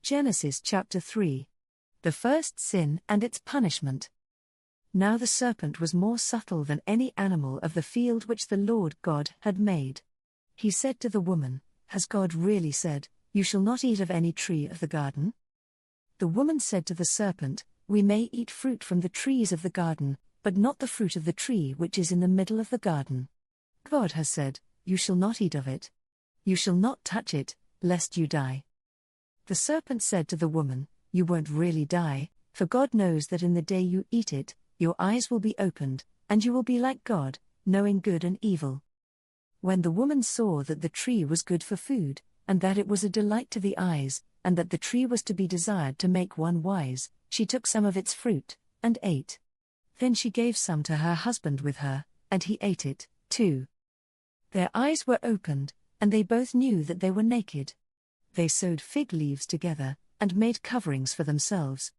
Genesis chapter 3. The first sin and its punishment. Now the serpent was more subtle than any animal of the field which the Lord God had made. He said to the woman, Has God really said, You shall not eat of any tree of the garden? The woman said to the serpent, We may eat fruit from the trees of the garden, but not the fruit of the tree which is in the middle of the garden. God has said, You shall not eat of it. You shall not touch it, lest you die. The serpent said to the woman, You won't really die, for God knows that in the day you eat it, your eyes will be opened, and you will be like God, knowing good and evil. When the woman saw that the tree was good for food, and that it was a delight to the eyes, and that the tree was to be desired to make one wise, she took some of its fruit, and ate. Then she gave some to her husband with her, and he ate it, too. Their eyes were opened, and they both knew that they were naked. They sewed fig leaves together, and made coverings for themselves.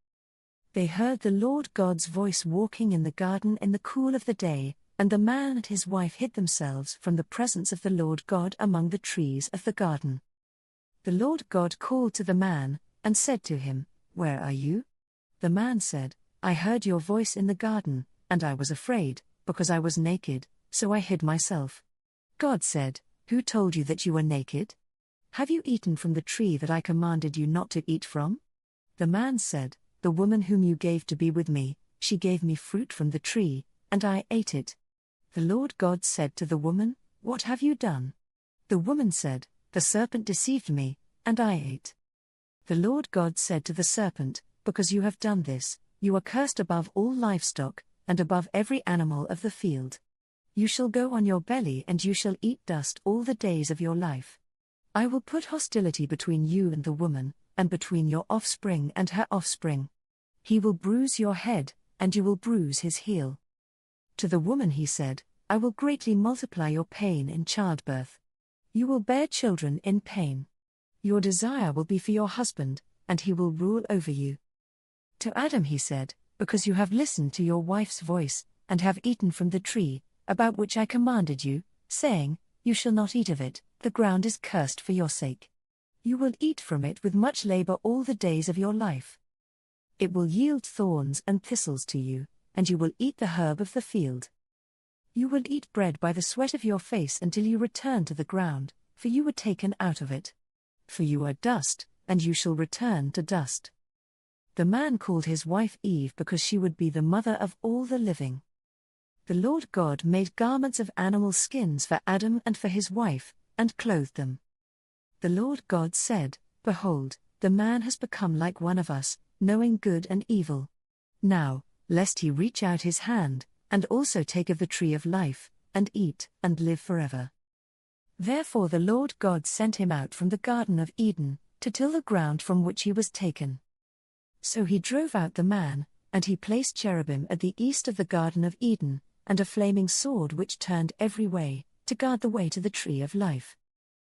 They heard the Lord God's voice walking in the garden in the cool of the day, and the man and his wife hid themselves from the presence of the Lord God among the trees of the garden. The Lord God called to the man, and said to him, Where are you? The man said, I heard your voice in the garden, and I was afraid, because I was naked, so I hid myself. God said, Who told you that you were naked? Have you eaten from the tree that I commanded you not to eat from? The man said, The woman whom you gave to be with me, she gave me fruit from the tree, and I ate it. The Lord God said to the woman, What have you done? The woman said, The serpent deceived me, and I ate. The Lord God said to the serpent, Because you have done this, you are cursed above all livestock, and above every animal of the field. You shall go on your belly and you shall eat dust all the days of your life. I will put hostility between you and the woman, and between your offspring and her offspring. He will bruise your head, and you will bruise his heel. To the woman he said, I will greatly multiply your pain in childbirth. You will bear children in pain. Your desire will be for your husband, and he will rule over you. To Adam he said, Because you have listened to your wife's voice, and have eaten from the tree, about which I commanded you, saying, You shall not eat of it, the ground is cursed for your sake. You will eat from it with much labor all the days of your life. It will yield thorns and thistles to you, and you will eat the herb of the field. You will eat bread by the sweat of your face until you return to the ground, for you were taken out of it. For you are dust, and you shall return to dust. The man called his wife Eve because she would be the mother of all the living. The Lord God made garments of animal skins for Adam and for his wife, and clothed them. The Lord God said, Behold, the man has become like one of us, knowing good and evil. Now, lest he reach out his hand, and also take of the tree of life, and eat, and live forever. Therefore the Lord God sent him out from the Garden of Eden, to till the ground from which he was taken. So he drove out the man, and he placed cherubim at the east of the Garden of Eden, and a flaming sword which turned every way, to guard the way to the tree of life.